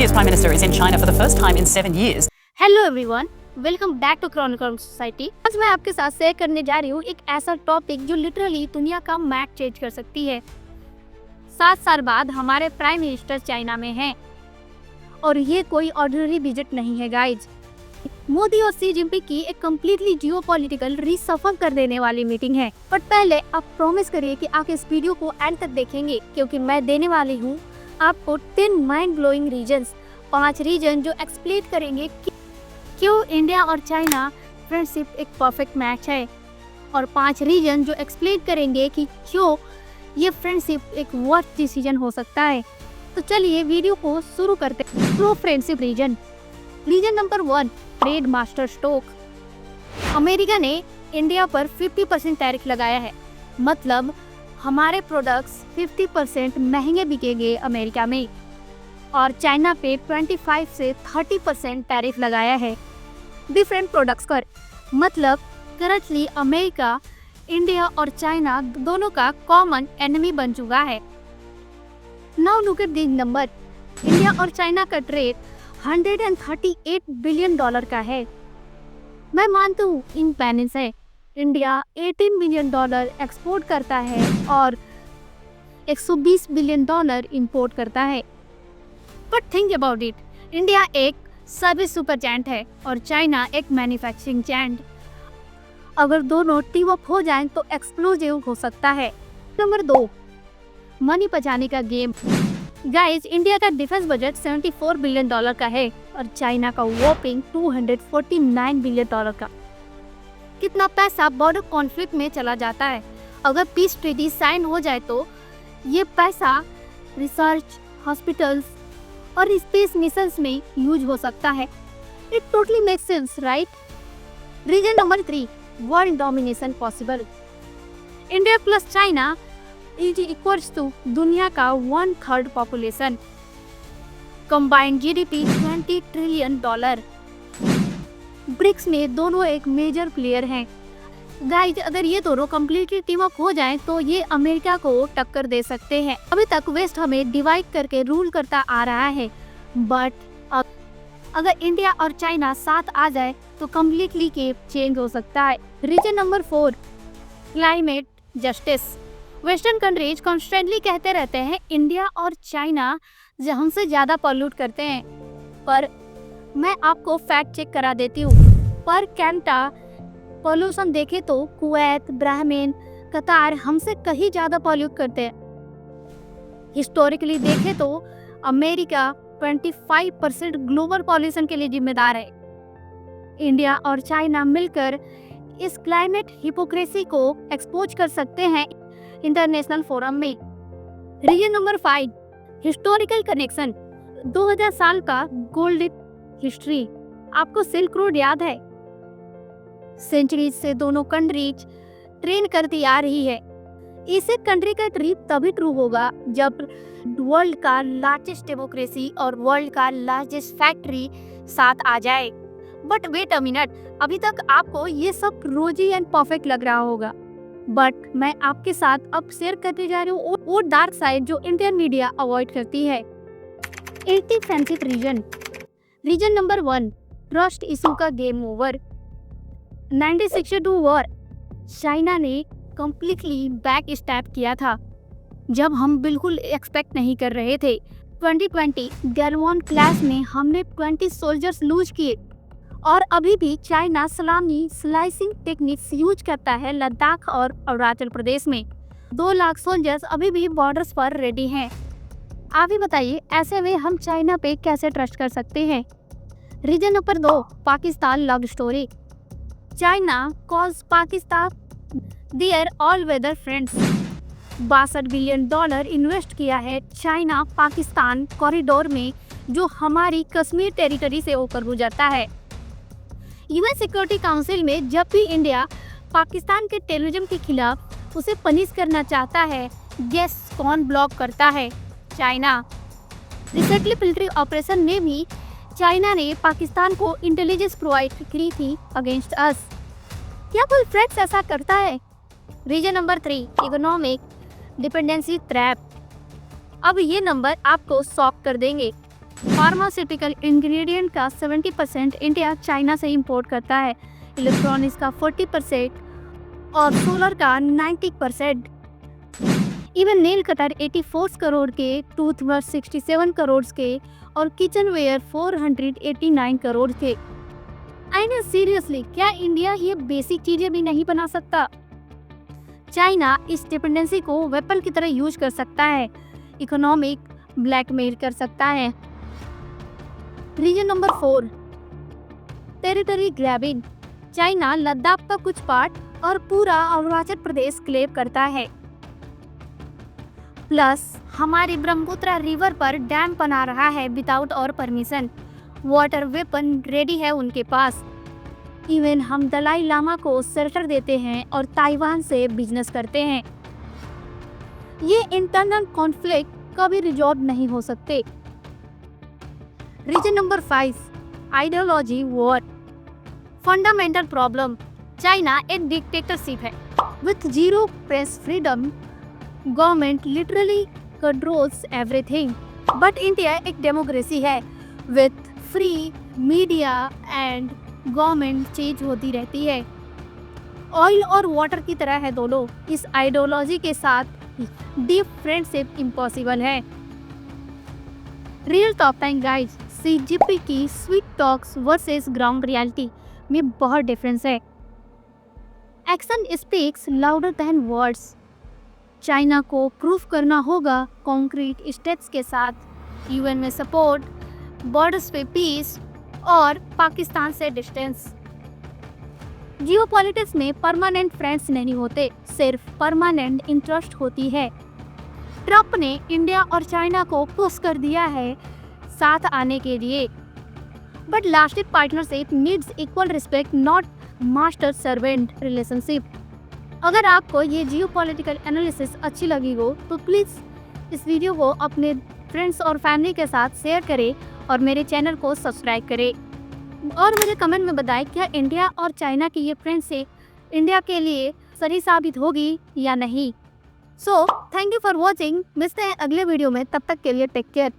India's Prime Minister is in China for the first time in 7 years. Hello everyone, welcome back to chronicle society. आज मैं आपके साथ share करने जा रही हूँ एक ऐसा टॉपिक जो लिटरली दुनिया का मैप चेंज कर सकती है। 7 साल बाद हमारे प्राइम मिनिस्टर चाइना में हैं और ये कोई ऑर्डिनरी विजिट नहीं है गाइज। मोदी और सी जिनपिंग की एक कम्प्लीटली जियोपॉलिटिकल रीसफल कर देने वाली मीटिंग है। बट पहले आप प्रॉमिस करिए कि आप इस वीडियो को एंड तक देखेंगे, क्योंकि मैं देने वाली हूँ आपको 10 माइंड ब्लोइंग रीजन्स, 5 रीजन जो एक्सप्लेन करेंगे कि क्यों इंडिया और चाइना फ्रेंडशिप एक परफेक्ट मैच है, और 5 रीजन जो एक्सप्लेन करेंगे कि क्यों ये फ्रेंडशिप एक वर्स्ट डिसीजन हो सकता है। तो चलिए वीडियो को शुरू करते हैं। Pro friendship reason number 1, trade master stroke. America ने इंडिया पर 50% टैरिफ लगाया है, मतलब हमारे प्रोडक्ट्स 50% महंगे बिकेंगे अमेरिका में, और चाइना पे 25 से 30% टैरिफ लगाया है डिफरेंट प्रोडक्ट्स पर। मतलब करंटली अमेरिका, इंडिया और चाइना दोनों का कॉमन एनिमी बन चुका है। Now look at this number. India और चाइना का ट्रेड $138 बिलियन का है। मैं मानती हूँ इम्बैलेंस है। इंडिया $18 बिलियन एक्सपोर्ट करता है और $120 बिलियन इंपोर्ट करता है। But think about it, India एक सर्विस सुपर जायंट है और चाइना एक मैन्युफैक्चरिंग जायंट। अगर दोनों टीम अप हो जाएं तो एक्सप्लोजिव हो सकता है। नंबर 2, मनी बचाने का गेम। गाइस, इंडिया का डिफेंस बजट $74 बिलियन का है और चाइना का वॉपिंग $249 बिलियन का। कितना पैसा बॉर्डर कॉन्फ्लिक्ट में चला जाता है। अगर पीस ट्रीटी साइन हो जाए तो ये पैसा रिसर्च, हॉस्पिटल्स और स्पेस मिशंस में यूज हो सकता है। It totally makes sense, right? Reason number 3, world domination possible. India plus China is equals to दुनिया का 1/3 population, combined GDP $20 trillion. BRICS में दोनों एक मेजर प्लेयर हैं। गाइज, अगर ये दोनों कम्प्लीटली टीम अप हो जाएं तो ये अमेरिका को टक्कर दे सकते हैं। अभी तक वेस्ट हमें डिवाइड करके रूल करता आ रहा है, बट अगर इंडिया और चाइना साथ आ जाए तो कम्प्लीटली गेम चेंज हो सकता है। Reason number 4, climate justice. Western countries constantly कहते रहते हैं इंडिया और चाइना हमसे ज़्यादा पॉल्यूट करते हैं, पर मैं आपको फैक्ट चेक करा देती हूँ। पर कैंटा पॉल्यूशन देखे तो कुवैत, ब्राह्मीन, कतार हमसे कहीं ज़्यादा पॉल्यूट करते हैं। हिस्टोरिकली देखे तो अमेरिका 25% ग्लोबल पॉल्यूशन के लिए जिम्मेदार है। इंडिया और चाइना मिलकर इस क्लाइमेट हिपोक्रेसी को एक्सपोज कर सकते हैं इंटरनेशनल फोरम में। Reason number 5, historical connection. 2000 साल का गोल्डन हिस्ट्री। आपको सिल्क रोड याद है? सेंचुरीज से दोनों कंट्रीज ट्रेन करती आ रही है। इसे कंट्री का ट्रिप तभी ट्रू होगा जब वर्ल्ड का लार्जेस्ट डेमोक्रेसी और वर्ल्ड का लार्जेस्ट फैक्ट्री साथ आ जाए। बट वेट अ मिनट, अभी तक आपको ये सब रोजी एंड परफेक्ट लग रहा होगा, बट मैं आपके साथ अब शेयर करने जा रही हूँ वो डार्क साइड जो इंडियन मीडिया अवॉइड करती है। Anti friendship reason number 1, trust issue का गेम ओवर। 1962 वॉर चाइना ने कम्प्लीटली बैक स्टैप किया था जब हम बिल्कुल एक्सपेक्ट नहीं कर रहे थे। 2020 गैलवान क्लैश में हमने 20 सोल्जर्स लूज किए, और अभी भी चाइना सलामी स्लाइसिंग टेक्निक्स यूज करता है लद्दाख और अरुणाचल प्रदेश में। 2 लाख सोल्जर्स अभी भी बॉर्डर्स पर रेडी हैं। आप ही बताइए, ऐसे में हम चाइना पे कैसे ट्रस्ट कर सकते हैं? Reason number 2, Pakistan love story. China calls Pakistan their all weather friends. $62 billion invest किया है चाइना पाकिस्तान कॉरिडोर में, जो हमारी कश्मीर टेरिटरी से होकर गुजरता है। यूएन सिक्योरिटी काउंसिल में जब भी इंडिया पाकिस्तान के टेररिज्म के खिलाफ उसे पनिश करना चाहता है, गेस कौन ब्लॉक करता है? चाइना। रिसेंटली मिलिट्री ऑपरेशन में भी चाइना ने पाकिस्तान को इंटेलिजेंस प्रोवाइड की थी अगेंस्ट अस। क्या कोई फ्रेंड्स ऐसा करता है? Reason number 3, economic dependency trap. अब ये नंबर आपको शॉक कर देंगे। फार्मास्यूटिकल इंग्रेडिएंट का 70% इंडिया चाइना से इंपोर्ट करता है, इलेक्ट्रॉनिक्स का 40% और सोलर का 90%। इवन नेल कटर 84 करोड़ के, टूथब्रश 67 करोड़ के और किचन वेयर 489 करोड़ के। आई नो सीरियसली, क्या इंडिया ये बेसिक चीजें भी नहीं बना सकता? चाइना इस डिपेंडेंसी को वेपन की तरह यूज कर सकता है, इकोनॉमिक ब्लैकमेल कर सकता है। Reason number 4, territory grabbing. China Ladakh का कुछ पार्ट और पूरा अरुणाचल प्रदेश क्लेम करता है। प्लस हमारी ब्रह्मपुत्र रिवर पर डैम बना रहा है विदाउट और परमिशन। वाटर वेपन रेडी है उनके पास। इवन हम दलाई लामा को शेल्टर देते हैं और ताइवान से बिजनेस करते हैं। ये इंटरनल कॉन्फ्लिक्ट कभी रिजॉल्व नहीं हो सकते। Reason number 5, ideology war. Fundamental problem, China एक डिक्टेटरशिप है with zero press freedom. Government literally controls everything. But India एक डेमोक्रेसी है with free media and government change होती रहती है। ऑयल और वाटर की तरह है दोनों। इस आइडियोलॉजी के साथ डीप फ्रेंडशिप इम्पॉसिबल है। Real top time guys, CGP की sweet talks versus ground reality में बहुत डिफरेंस है। Action speaks louder than words. China को प्रूफ करना होगा कॉन्क्रीट स्टेप्स के साथ, यूएन में सपोर्ट, बॉर्डर्स पे पीस और पाकिस्तान से डिस्टेंस। जियोपॉलिटिक्स में परमानेंट फ्रेंड्स नहीं होते, सिर्फ परमानेंट इंटरेस्ट होती है। ट्रंप ने इंडिया और चाइना को पुश कर दिया है साथ आने के लिए, but lasting partnership needs equal respect, not master servant relationship. अगर आपको ये जियोपॉलिटिकल एनालिसिस अच्छी लगी हो तो प्लीज़ इस वीडियो को अपने फ्रेंड्स और फैमिली के साथ शेयर करें और मेरे चैनल को सब्सक्राइब करें और मुझे कमेंट में बताएं क्या इंडिया और चाइना की ये फ्रेंडशिप इंडिया के लिए सही साबित होगी या नहीं। So thank you for watching. मिलते हैं अगले वीडियो में, तब तक के लिए टेक केयर।